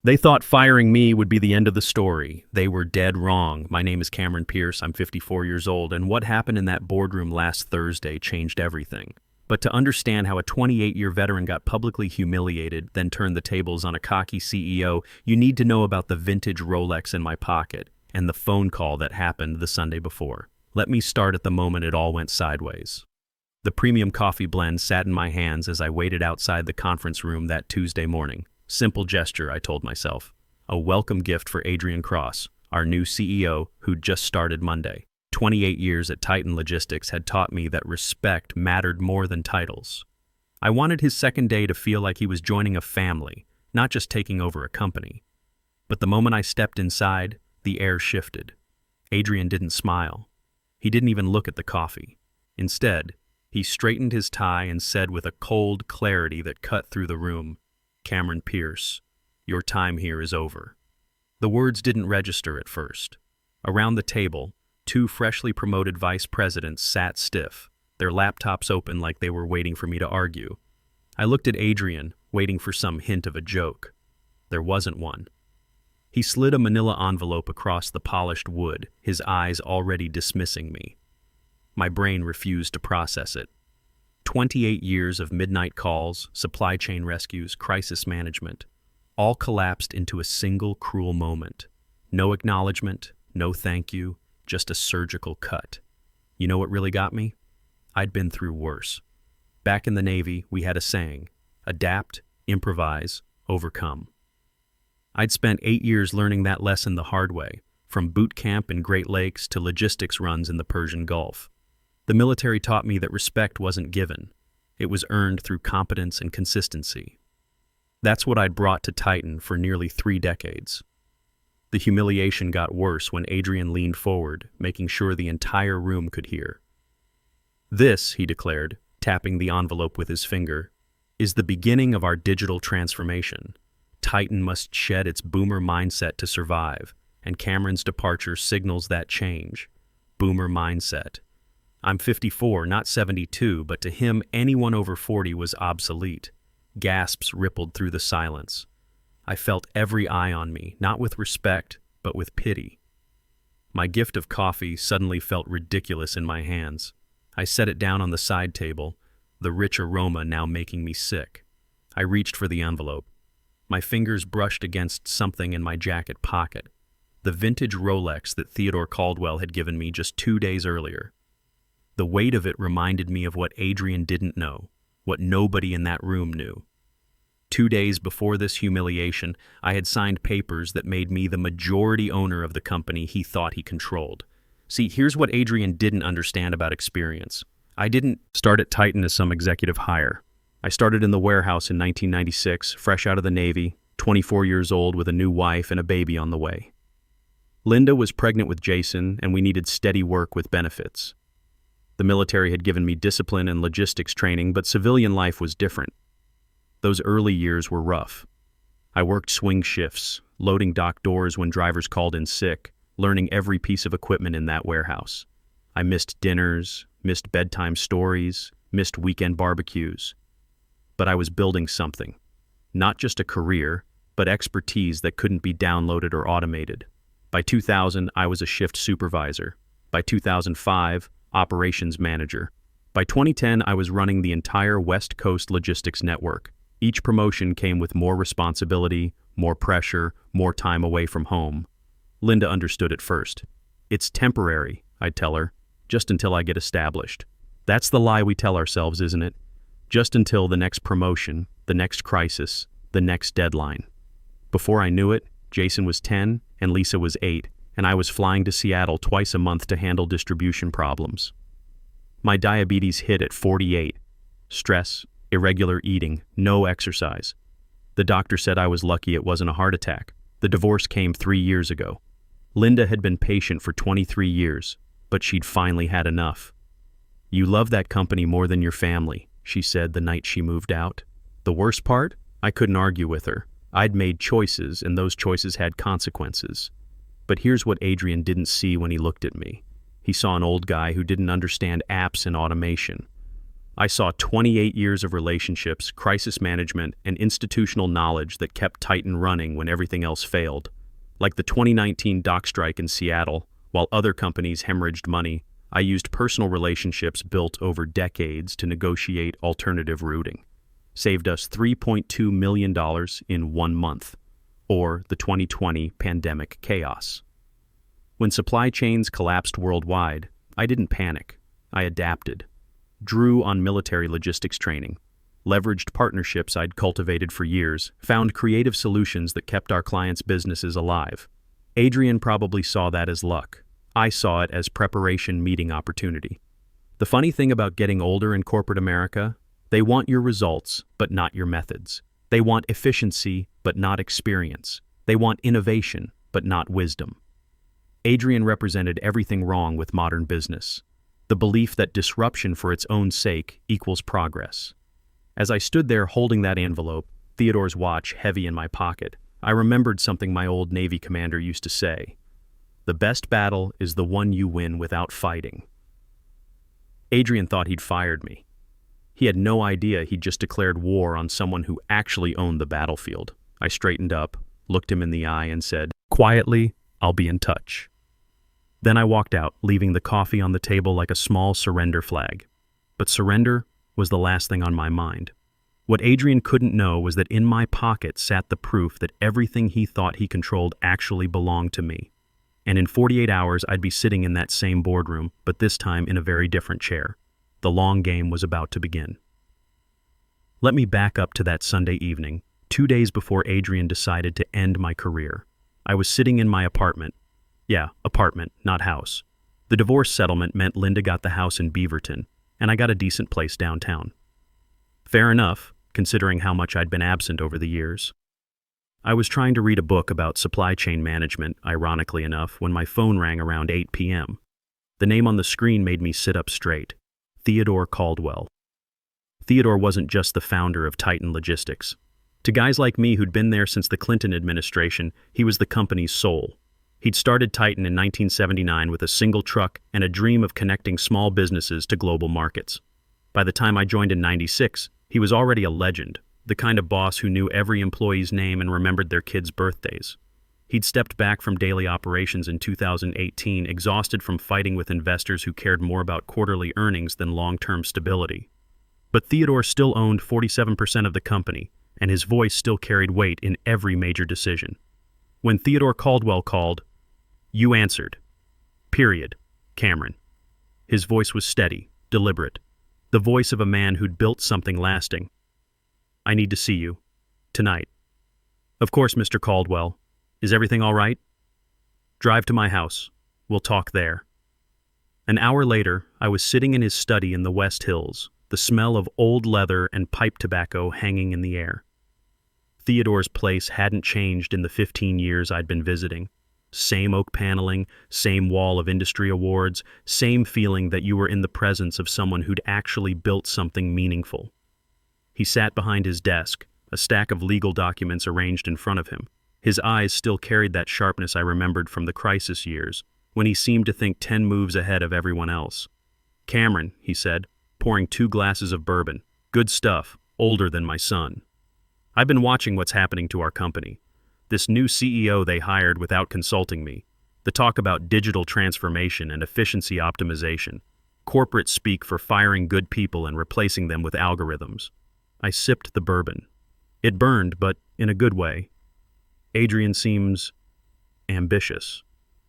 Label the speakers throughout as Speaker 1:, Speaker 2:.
Speaker 1: They thought firing me would be the end of the story. They were dead wrong. My name is Cameron Pierce. I'm 54 years old, and what happened in that boardroom last Thursday changed everything. But to understand how a 28-year veteran got publicly humiliated, then turned the tables on a cocky CEO, you need to know about the vintage Rolex in my pocket and the phone call that happened the Sunday before. Let me start at the moment it all went sideways. The premium coffee blend sat in my hands as I waited outside the conference room that Tuesday morning. Simple gesture, I told myself. A welcome gift for Adrian Cross, our new CEO who'd just started Monday. 28 years at Titan Logistics had taught me that respect mattered more than titles. I wanted his second day to feel like he was joining a family, not just taking over a company. But the moment I stepped inside, the air shifted. Adrian didn't smile. He didn't even look at the coffee. Instead, he straightened his tie and said with a cold clarity that cut through the room, "Cameron Pierce, your time here is over." The words didn't register at first. Around the table, two freshly promoted vice presidents sat stiff, their laptops open like they were waiting for me to argue. I looked at Adrian, waiting for some hint of a joke. There wasn't one. He slid a manila envelope across the polished wood, his eyes already dismissing me. My brain refused to process it. 28 years of midnight calls, supply chain rescues, crisis management, all collapsed into a single cruel moment. No acknowledgement, no thank you, just a surgical cut. You know what really got me? I'd been through worse. Back in the Navy, we had a saying, adapt, improvise, overcome. I'd spent 8 years learning that lesson the hard way, from boot camp in Great Lakes to logistics runs in the Persian Gulf. The military taught me that respect wasn't given. It was earned through competence and consistency. That's what I'd brought to Titan for nearly 3 decades. The humiliation got worse when Adrian leaned forward, making sure the entire room could hear. "This," he declared, tapping the envelope with his finger, "is the beginning of our digital transformation. Titan must shed its boomer mindset to survive, and Cameron's departure signals that change. Boomer mindset. I'm 54, not 72, but to him, anyone over 40 was obsolete." Gasps rippled through the silence. I felt every eye on me, not with respect, but with pity. My gift of coffee suddenly felt ridiculous in my hands. I set it down on the side table, the rich aroma now making me sick. I reached for the envelope. My fingers brushed against something in my jacket pocket, the vintage Rolex that Theodore Caldwell had given me just 2 days earlier. The weight of it reminded me of what Adrian didn't know, what nobody in that room knew. 2 days before this humiliation, I had signed papers that made me the majority owner of the company he thought he controlled. See, here's what Adrian didn't understand about experience. I didn't start at Titan as some executive hire. I started in the warehouse in 1996, fresh out of the Navy, 24 years old with a new wife and a baby on the way. Linda was pregnant with Jason, and we needed steady work with benefits. The military had given me discipline and logistics training, but civilian life was different. Those early years were rough. I worked swing shifts, loading dock doors when drivers called in sick, learning every piece of equipment in that warehouse. I missed dinners, missed bedtime stories, missed weekend barbecues. But I was building something. Not just a career, but expertise that couldn't be downloaded or automated. By 2000, I was a shift supervisor. By 2005, operations manager. By 2010, I was running the entire West Coast logistics network. Each promotion came with more responsibility, more pressure, more time away from home. Linda understood at first. "It's temporary," I'd tell her, "just until I get established." That's the lie we tell ourselves, isn't it? Just until the next promotion, the next crisis, the next deadline. Before I knew it, Jason was 10 and Lisa was 8, and I was flying to Seattle twice a month to handle distribution problems. My diabetes hit at 48. Stress, irregular eating, no exercise. The doctor said I was lucky it wasn't a heart attack. The divorce came 3 years ago. Linda had been patient for 23 years, but she'd finally had enough. "You love that company more than your family," she said the night she moved out. The worst part? I couldn't argue with her. I'd made choices, and those choices had consequences. But here's what Adrian didn't see when he looked at me. He saw an old guy who didn't understand apps and automation. I saw 28 years of relationships, crisis management, and institutional knowledge that kept Titan running when everything else failed. Like the 2019 dock strike in Seattle, while other companies hemorrhaged money, I used personal relationships built over decades to negotiate alternative routing. Saved us $3.2 million in 1 month, or the 2020 pandemic chaos. When supply chains collapsed worldwide, I didn't panic. I adapted, drew on military logistics training, leveraged partnerships I'd cultivated for years, found creative solutions that kept our clients' businesses alive. Adrian probably saw that as luck. I saw it as preparation meeting opportunity. The funny thing about getting older in corporate America, they want your results, but not your methods. They want efficiency, but not experience. They want innovation, but not wisdom. Adrian represented everything wrong with modern business. The belief that disruption for its own sake equals progress. As I stood there holding that envelope, Theodore's watch heavy in my pocket, I remembered something my old Navy commander used to say. The best battle is the one you win without fighting. Adrian thought he'd fired me. He had no idea he'd just declared war on someone who actually owned the battlefield. I straightened up, looked him in the eye, and said, "Quietly, I'll be in touch." Then I walked out, leaving the coffee on the table like a small surrender flag. But surrender was the last thing on my mind. What Adrian couldn't know was that in my pocket sat the proof that everything he thought he controlled actually belonged to me. And in 48 hours, I'd be sitting in that same boardroom, but this time in a very different chair. The long game was about to begin. Let me back up to that Sunday evening, 2 days before Adrian decided to end my career. I was sitting in my apartment. Yeah, apartment, not house. The divorce settlement meant Linda got the house in Beaverton, and I got a decent place downtown. Fair enough, considering how much I'd been absent over the years. I was trying to read a book about supply chain management, ironically enough, when my phone rang around 8 p.m. The name on the screen made me sit up straight. Theodore Caldwell. Theodore wasn't just the founder of Titan Logistics. To guys like me who'd been there since the Clinton administration, he was the company's soul. He'd started Titan in 1979 with a single truck and a dream of connecting small businesses to global markets. By the time I joined in '96, he was already a legend, the kind of boss who knew every employee's name and remembered their kids' birthdays. He'd stepped back from daily operations in 2018, exhausted from fighting with investors who cared more about quarterly earnings than long-term stability. But Theodore still owned 47% of the company, and his voice still carried weight in every major decision. When Theodore Caldwell called, "You answered. Period. Cameron." His voice was steady, deliberate, the voice of a man who'd built something lasting. "I need to see you. Tonight." "Of course, Mr. Caldwell. Is everything all right?" "Drive to my house. We'll talk there." An hour later, I was sitting in his study in the West Hills, the smell of old leather and pipe tobacco hanging in the air. Theodore's place hadn't changed in the 15 years I'd been visiting. Same oak paneling, same wall of industry awards, same feeling that you were in the presence of someone who'd actually built something meaningful. He sat behind his desk, a stack of legal documents arranged in front of him. His eyes still carried that sharpness I remembered from the crisis years, when he seemed to think 10 moves ahead of everyone else. "Cameron," he said, pouring 2 glasses of bourbon. "Good stuff, older than my son. I've been watching what's happening to our company. This new CEO they hired without consulting me. The talk about digital transformation and efficiency optimization. Corporate speak for firing good people and replacing them with algorithms." I sipped the bourbon. It burned, but in a good way. "Adrian seems ambitious."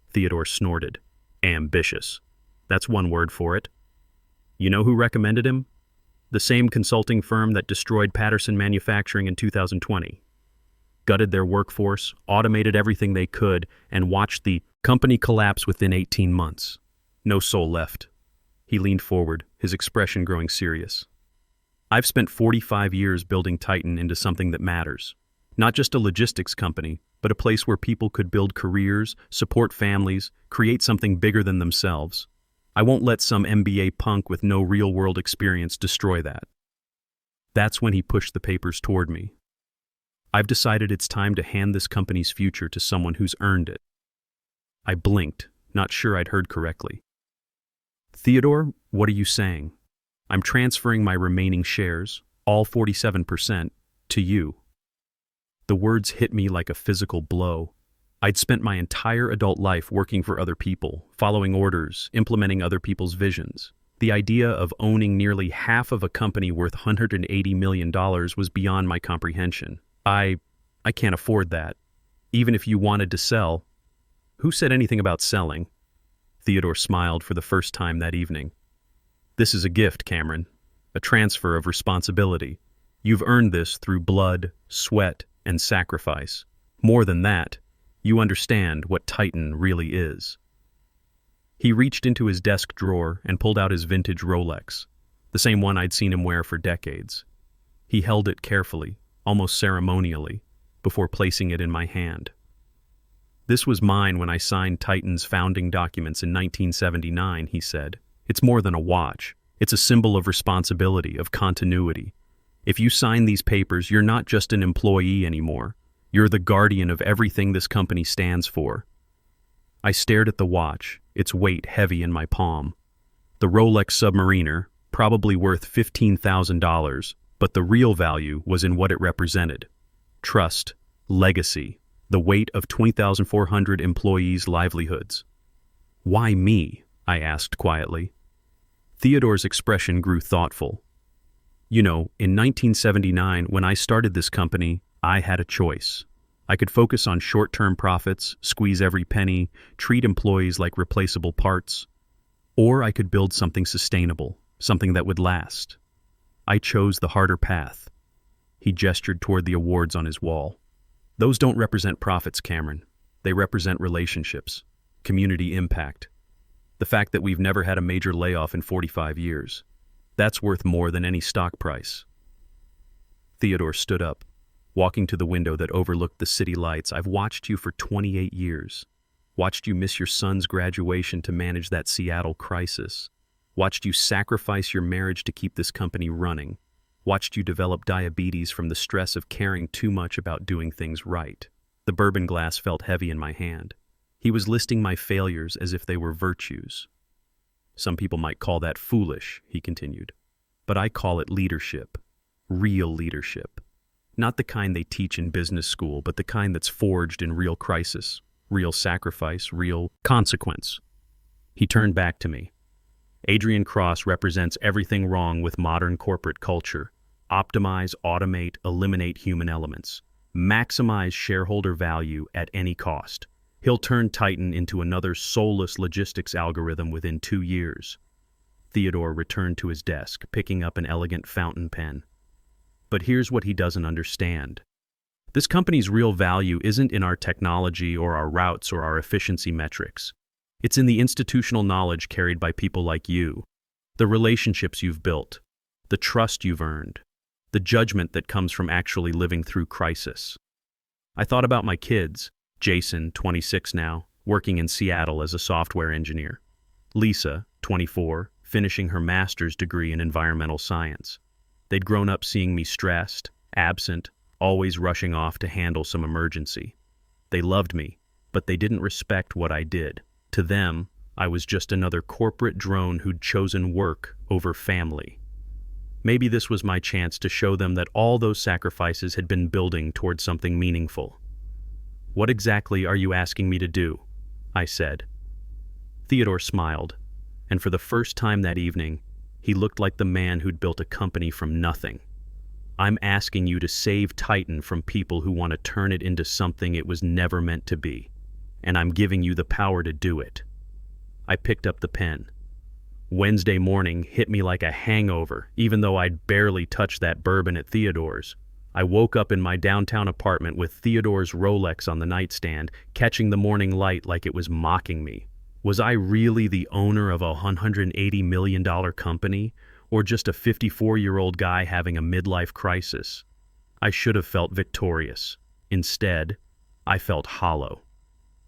Speaker 1: Theodore snorted. "Ambitious. That's one word for it. You know who recommended him? The same consulting firm that destroyed Patterson Manufacturing in 2020. Gutted their workforce, automated everything they could, and watched the company collapse within 18 months. No soul left." He leaned forward, his expression growing serious. "I've spent 45 years building Titan into something that matters. Not just a logistics company, but a place where people could build careers, support families, create something bigger than themselves. I won't let some MBA punk with no real-world experience destroy that." That's when he pushed the papers toward me. "I've decided it's time to hand this company's future to someone who's earned it." I blinked, not sure I'd heard correctly. "Theodore, what are you saying?" I'm transferring my remaining shares, all 47%, to you." The words hit me like a physical blow. I'd spent my entire adult life working for other people, following orders, implementing other people's visions. The idea of owning nearly half of a company worth $180 million was beyond my comprehension. I can't afford that. Even if you wanted to sell. Who said anything about selling? Theodore smiled for the first time that evening. This is a gift, Cameron. A transfer of responsibility. You've earned this through blood, sweat, and sacrifice. More than that, you understand what Titan really is. He reached into his desk drawer and pulled out his vintage Rolex, the same one I'd seen him wear for decades. He held it carefully, almost ceremonially, before placing it in my hand. "This was mine when I signed Titan's founding documents in 1979, he said. "It's more than a watch. It's a symbol of responsibility, of continuity. If you sign these papers, you're not just an employee anymore. You're the guardian of everything this company stands for." I stared at the watch, its weight heavy in my palm. The Rolex Submariner, probably worth $15,000, but the real value was in what it represented. Trust, legacy, the weight of 20,400 employees' livelihoods. "Why me?" I asked quietly. Theodore's expression grew thoughtful. "You know, in 1979, when I started this company, I had a choice. I could focus on short-term profits, squeeze every penny, treat employees like replaceable parts. Or I could build something sustainable, something that would last. I chose the harder path." He gestured toward the awards on his wall. "Those don't represent profits, Cameron. They represent relationships, community impact. The fact that we've never had a major layoff in 45 years. That's worth more than any stock price." Theodore stood up, walking to the window that overlooked the city lights. "I've watched you for 28 years. Watched you miss your son's graduation to manage that Seattle crisis. Watched you sacrifice your marriage to keep this company running. Watched you develop diabetes from the stress of caring too much about doing things right." The bourbon glass felt heavy in my hand. He was listing my failures as if they were virtues. "Some people might call that foolish," he continued. "But I call it leadership. Real leadership. Not the kind they teach in business school, but the kind that's forged in real crisis, real sacrifice, real consequence." He turned back to me. "Adrian Cross represents everything wrong with modern corporate culture. Optimize, automate, eliminate human elements. Maximize shareholder value at any cost. He'll turn Titan into another soulless logistics algorithm within 2 years." Theodore returned to his desk, picking up an elegant fountain pen. "But here's what he doesn't understand. This company's real value isn't in our technology or our routes or our efficiency metrics. It's in the institutional knowledge carried by people like you, the relationships you've built, the trust you've earned, the judgment that comes from actually living through crisis." I thought about my kids, Jason, 26 now, working in Seattle as a software engineer. Lisa, 24, finishing her master's degree in environmental science. They'd grown up seeing me stressed, absent, always rushing off to handle some emergency. They loved me, but they didn't respect what I did. To them, I was just another corporate drone who'd chosen work over family. Maybe this was my chance to show them that all those sacrifices had been building toward something meaningful. "What exactly are you asking me to do?" I said. Theodore smiled, and for the first time that evening, he looked like the man who'd built a company from nothing. "I'm asking you to save Titan from people who want to turn it into something it was never meant to be, and I'm giving you the power to do it." I picked up the pen. Wednesday morning hit me like a hangover, even though I'd barely touched that bourbon at Theodore's. I woke up in my downtown apartment with Theodore's Rolex on the nightstand, catching the morning light like it was mocking me. Was I really the owner of a $180 million company, or just a 54-year-old guy having a midlife crisis? I should have felt victorious. Instead, I felt hollow.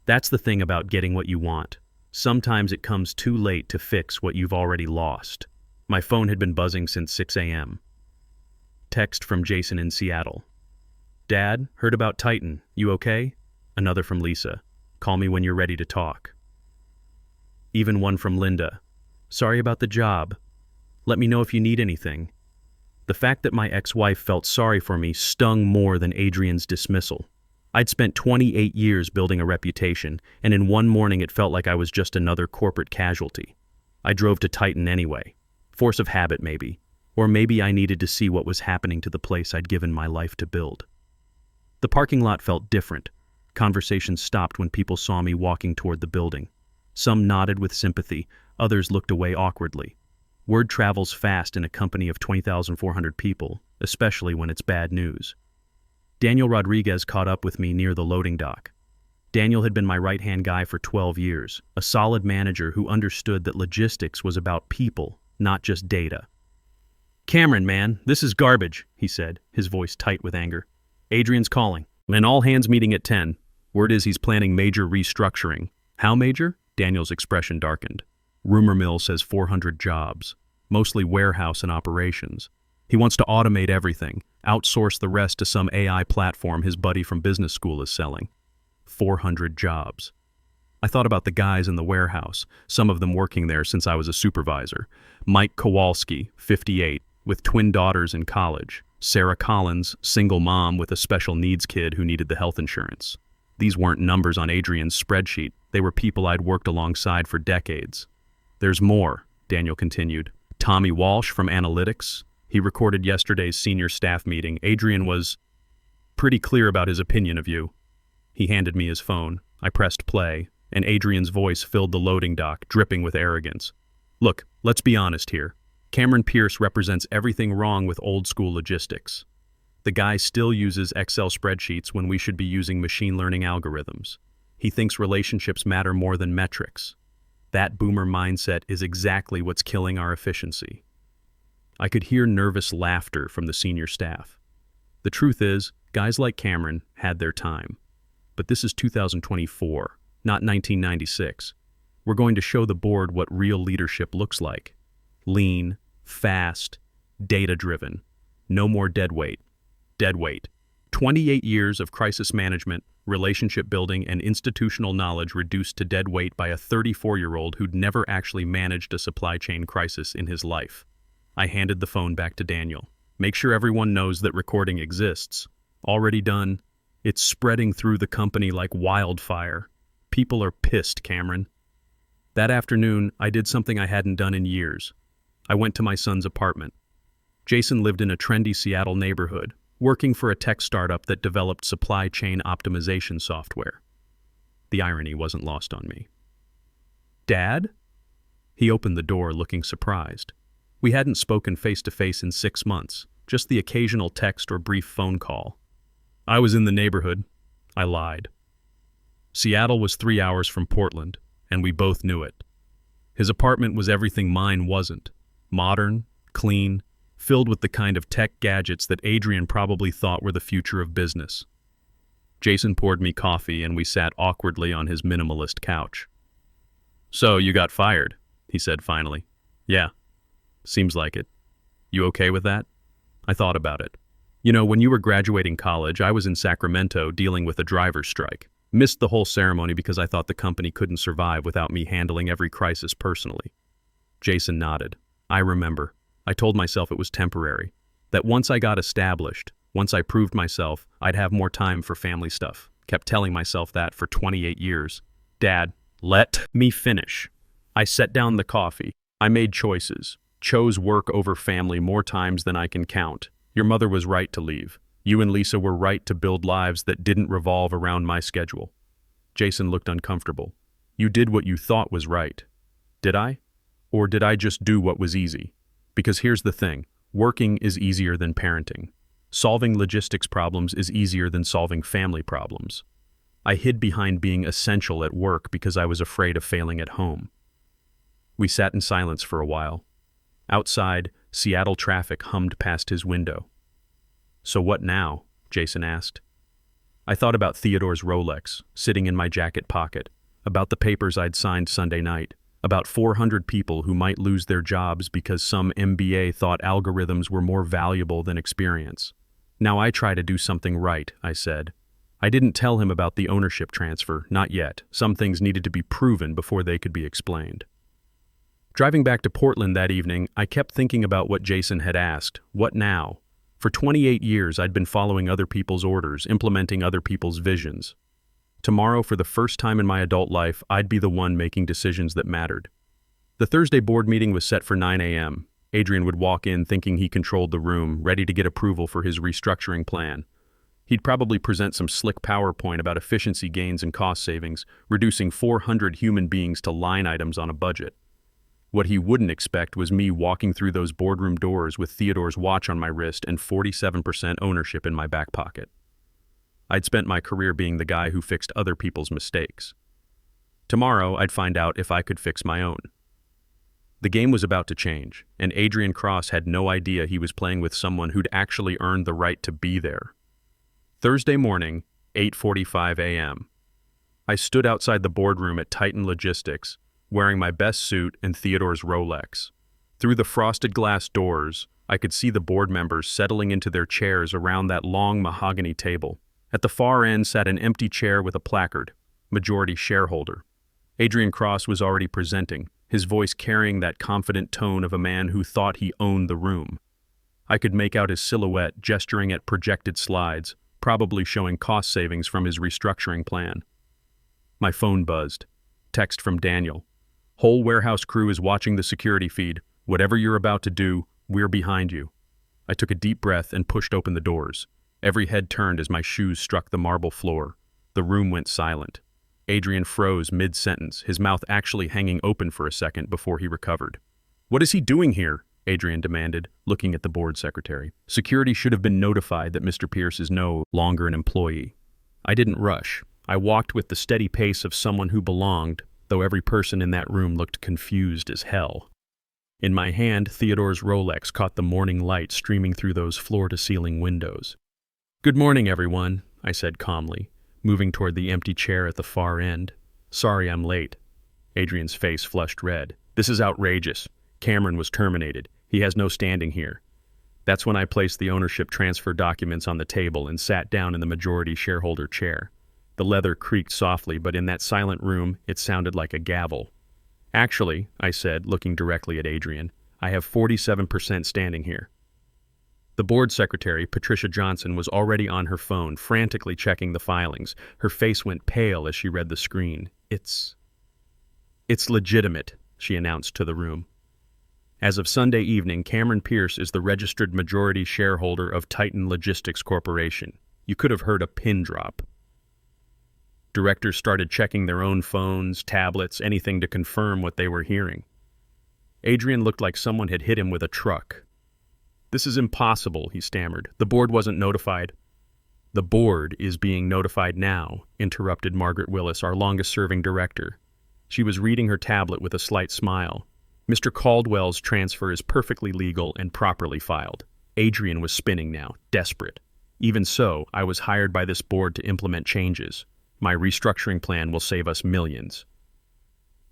Speaker 1: That's the thing about getting what you want. Sometimes it comes too late to fix what you've already lost. My phone had been buzzing since 6 a.m. Text from Jason in Seattle. "Dad, heard about Titan. You okay?" Another from Lisa. "Call me when you're ready to talk." Even one from Linda. "Sorry about the job. Let me know if you need anything. The fact that my ex-wife felt sorry for me stung more than Adrian's dismissal. I'd spent 28 years building a reputation, and in one morning it felt like I was just another corporate casualty. I drove to Titan anyway. Force of habit, maybe. Or maybe I needed to see what was happening to the place I'd given my life to build. The parking lot felt different. Conversations stopped when people saw me walking toward the building. Some nodded with sympathy, others looked away awkwardly. Word travels fast in a company of 20,400 people, especially when it's bad news. Daniel Rodriguez caught up with me near the loading dock. Daniel had been my right-hand guy for 12 years, a solid manager who understood that logistics was about people, not just data. "Cameron, man, this is garbage," he said, his voice tight with anger. "Adrian's calling. An all-hands meeting at 10. Word is he's planning major restructuring." "How major?" Daniel's expression darkened. "Rumor mill says 400 jobs, mostly warehouse and operations. He wants to automate everything, outsource the rest to some AI platform his buddy from business school is selling. 400 jobs. I thought about the guys in the warehouse, some of them working there since I was a supervisor. Mike Kowalski, 58, with twin daughters in college. Sarah Collins, single mom with a special needs kid who needed the health insurance. These weren't numbers on Adrian's spreadsheet. They were people I'd worked alongside for decades. "There's more," Daniel continued. "Tommy Walsh from Analytics. He recorded yesterday's senior staff meeting. Adrian was pretty clear about his opinion of you." He handed me his phone. I pressed play, and Adrian's voice filled the loading dock, dripping with arrogance. "Look, let's be honest here. Cameron Pierce represents everything wrong with old-school logistics. The guy still uses Excel spreadsheets when we should be using machine learning algorithms. He thinks relationships matter more than metrics. That boomer mindset is exactly what's killing our efficiency." I could hear nervous laughter from the senior staff. The truth is, guys like Cameron had their time. But this is 2024, not 1996. We're going to show the board what real leadership looks like. Lean, fast, data-driven. No more dead weight. Dead weight. 28 years of crisis management, relationship building, and institutional knowledge reduced to dead weight by a 34-year-old who'd never actually managed a supply chain crisis in his life. I handed the phone back to Daniel. "Make sure everyone knows that recording exists." "Already done. It's spreading through the company like wildfire. People are pissed, Cameron." That afternoon, I did something I hadn't done in years. I went to my son's apartment. Jason lived in a trendy Seattle neighborhood, working for a tech startup that developed supply chain optimization software. The irony wasn't lost on me. "Dad?" He opened the door looking surprised. We hadn't spoken face-to-face in 6 months, just the occasional text or brief phone call. "I was in the neighborhood." I lied. Seattle was 3 hours from Portland, and we both knew it. His apartment was everything mine wasn't. Modern, clean, filled with the kind of tech gadgets that Adrian probably thought were the future of business. Jason poured me coffee, and we sat awkwardly on his minimalist couch. "So, you got fired," he said finally. "Yeah. Seems like it. You okay with that?" I thought about it. "You know, when you were graduating college, I was in Sacramento dealing with a driver's strike. Missed the whole ceremony because I thought the company couldn't survive without me handling every crisis personally." Jason nodded. "I remember. I told myself it was temporary. That once I got established, once I proved myself, I'd have more time for family stuff. Kept telling myself that for 28 years. Dad, let me finish." I set down the coffee. "I made choices. Chose work over family more times than I can count. Your mother was right to leave. You and Lisa were right to build lives that didn't revolve around my schedule." Jason looked uncomfortable. "You did what you thought was right. Did I? Or did I just do what was easy? Because here's the thing, working is easier than parenting. Solving logistics problems is easier than solving family problems. I hid behind being essential at work because I was afraid of failing at home." We sat in silence for a while. Outside, Seattle traffic hummed past his window. "So what now?" Jason asked. I thought about Theodore's Rolex, sitting in my jacket pocket, about the papers I'd signed Sunday night, about 400 people who might lose their jobs because some MBA thought algorithms were more valuable than experience. "Now I try to do something right," I said. I didn't tell him about the ownership transfer, not yet. Some things needed to be proven before they could be explained. Driving back to Portland that evening, I kept thinking about what Jason had asked. What now? For 28 years, I'd been following other people's orders, implementing other people's visions. Tomorrow, for the first time in my adult life, I'd be the one making decisions that mattered. The Thursday board meeting was set for 9 a.m. Adrian would walk in thinking he controlled the room, ready to get approval for his restructuring plan. He'd probably present some slick PowerPoint about efficiency gains and cost savings, reducing 400 human beings to line items on a budget. What he wouldn't expect was me walking through those boardroom doors with Theodore's watch on my wrist and 47% ownership in my back pocket. I'd spent my career being the guy who fixed other people's mistakes. Tomorrow, I'd find out if I could fix my own. The game was about to change, and Adrian Cross had no idea he was playing with someone who'd actually earned the right to be there. Thursday morning, 8:45 a.m. I stood outside the boardroom at Titan Logistics, wearing my best suit and Theodore's Rolex. Through the frosted glass doors, I could see the board members settling into their chairs around that long mahogany table. At the far end sat an empty chair with a placard, majority shareholder. Adrian Cross was already presenting, his voice carrying that confident tone of a man who thought he owned the room. I could make out his silhouette gesturing at projected slides, probably showing cost savings from his restructuring plan. My phone buzzed. Text from Daniel. Whole warehouse crew is watching the security feed. Whatever you're about to do, we're behind you. I took a deep breath and pushed open the doors. Every head turned as my shoes struck the marble floor. The room went silent. Adrian froze mid-sentence, his mouth actually hanging open for a second before he recovered. "What is he doing here?" Adrian demanded, looking at the board secretary. "Security should have been notified that Mr. Pierce is no longer an employee." I didn't rush. I walked with the steady pace of someone who belonged, though every person in that room looked confused as hell. In my hand, Theodore's Rolex caught the morning light streaming through those floor-to-ceiling windows. "Good morning, everyone," I said calmly, moving toward the empty chair at the far end. "Sorry I'm late." Adrian's face flushed red. "This is outrageous. Cameron was terminated. He has no standing here." That's when I placed the ownership transfer documents on the table and sat down in the majority shareholder chair. The leather creaked softly, but in that silent room, it sounded like a gavel. "Actually," I said, looking directly at Adrian, "I have 47% standing here." The board secretary, Patricia Johnson, was already on her phone, frantically checking the filings. Her face went pale as she read the screen. It's legitimate," she announced to the room. "As of Sunday evening, Cameron Pierce is the registered majority shareholder of Titan Logistics Corporation." You could have heard a pin drop. Directors started checking their own phones, tablets, anything to confirm what they were hearing. Adrian looked like someone had hit him with a truck. "This is impossible," he stammered. "The board wasn't notified." "The board is being notified now," interrupted Margaret Willis, our longest-serving director. She was reading her tablet with a slight smile. "Mr. Caldwell's transfer is perfectly legal and properly filed." Adrian was spinning now, desperate. "Even so, I was hired by this board to implement changes. My restructuring plan will save us millions."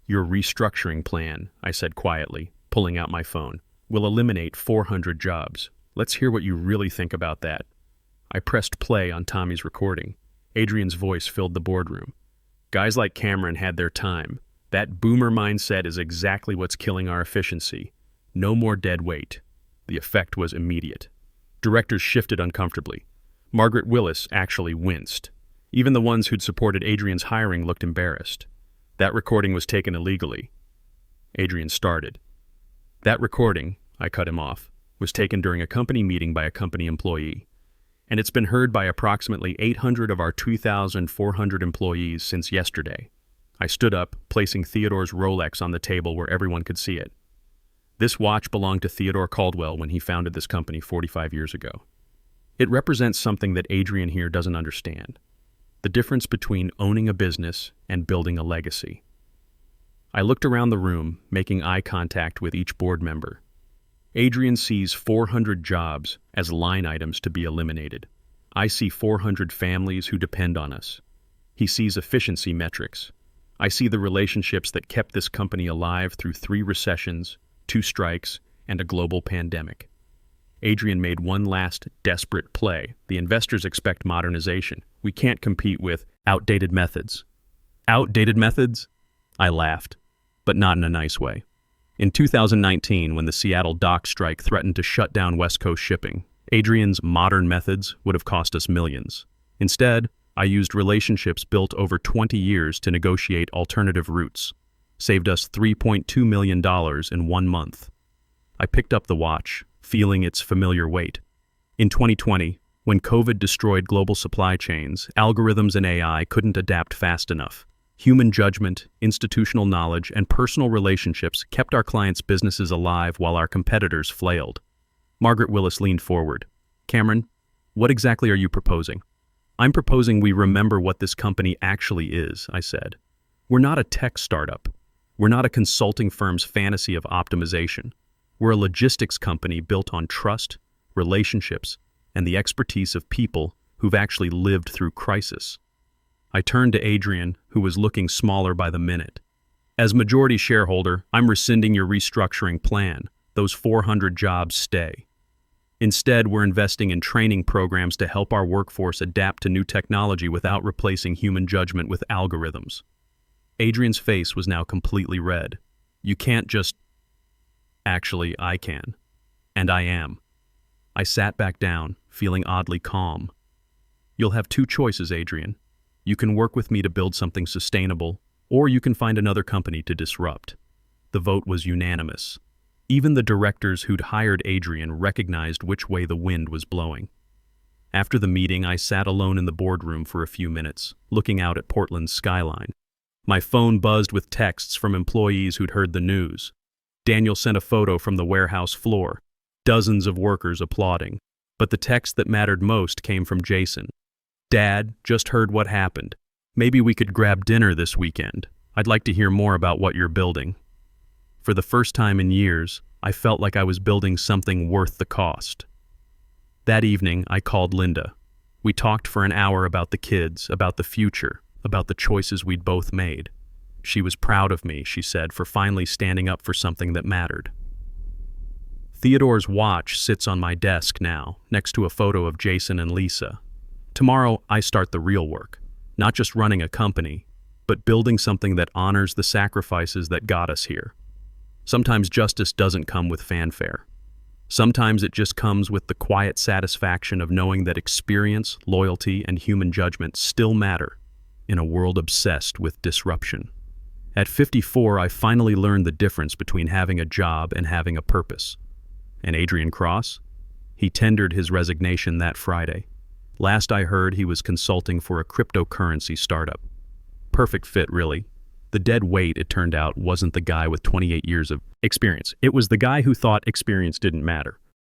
Speaker 1: "Your restructuring plan," I said quietly, pulling out my phone, "will eliminate 400 jobs. Let's hear what you really think about that." I pressed play on Tommy's recording. Adrian's voice filled the boardroom. "Guys like Cameron had their time. That boomer mindset is exactly what's killing our efficiency. No more dead weight." The effect was immediate. Directors shifted uncomfortably. Margaret Willis actually winced. Even the ones who'd supported Adrian's hiring looked embarrassed. "That recording was taken illegally." Adrian started. "That recording," I cut him off, "was taken during a company meeting by a company employee. And it's been heard by approximately 800 of our 2,400 employees since yesterday." I stood up, placing Theodore's Rolex on the table where everyone could see it. This watch belonged to Theodore Caldwell when he founded this company 45 years ago. It represents something that Adrian here doesn't understand. The difference between owning a business and building a legacy. I looked around the room, making eye contact with each board member. Adrian sees 400 jobs as line items to be eliminated. I see 400 families who depend on us. He sees efficiency metrics. I see the relationships that kept this company alive through 3 recessions, 2 strikes, and a global pandemic. Adrian made one last desperate play. The investors expect modernization. We can't compete with outdated methods. Outdated methods? I laughed, but not in a nice way. In 2019, when the Seattle dock strike threatened to shut down West Coast shipping, Adrian's modern methods would have cost us millions. Instead, I used relationships built over 20 years to negotiate alternative routes. Saved us $3.2 million in 1 month. I picked up the watch, feeling its familiar weight. In 2020, when COVID destroyed global supply chains, algorithms and AI couldn't adapt fast enough. Human judgment, institutional knowledge, and personal relationships kept our clients' businesses alive while our competitors flailed. Margaret Willis leaned forward. Cameron, what exactly are you proposing? I'm proposing we remember what this company actually is, I said. We're not a tech startup. We're not a consulting firm's fantasy of optimization. We're a logistics company built on trust, relationships, and the expertise of people who've actually lived through crisis. I turned to Adrian, who was looking smaller by the minute. As majority shareholder, I'm rescinding your restructuring plan. Those 400 jobs stay. Instead, we're investing in training programs to help our workforce adapt to new technology without replacing human judgment with algorithms. Adrian's face was now completely red. You can't just... Actually, I can. And I am. I sat back down, feeling oddly calm. You'll have 2 choices, Adrian. You can work with me to build something sustainable, or you can find another company to disrupt. The vote was unanimous. Even the directors who'd hired Adrian recognized which way the wind was blowing. After the meeting, I sat alone in the boardroom for a few minutes, looking out at Portland's skyline. My phone buzzed with texts from employees who'd heard the news. Daniel sent a photo from the warehouse floor, dozens of workers applauding. But the text that mattered most came from Jason. Dad, just heard what happened. Maybe we could grab dinner this weekend. I'd like to hear more about what you're building. For the first time in years, I felt like I was building something worth the cost. That evening, I called Linda. We talked for an hour about the kids, about the future, about the choices we'd both made. She was proud of me, she said, for finally standing up for something that mattered. Theodore's watch sits on my desk now, next to a photo of Jason and Lisa. Tomorrow, I start the real work, not just running a company, but building something that honors the sacrifices that got us here. Sometimes justice doesn't come with fanfare. Sometimes it just comes with the quiet satisfaction of knowing that experience, loyalty, and human judgment still matter in a world obsessed with disruption. At 54, I finally learned the difference between having a job and having a purpose. And Adrian Cross? He tendered his resignation that Friday. Last I heard, he was consulting for a cryptocurrency startup. Perfect fit, really. The dead weight, it turned out, wasn't the guy with 28 years of experience. It was the guy who thought experience didn't matter.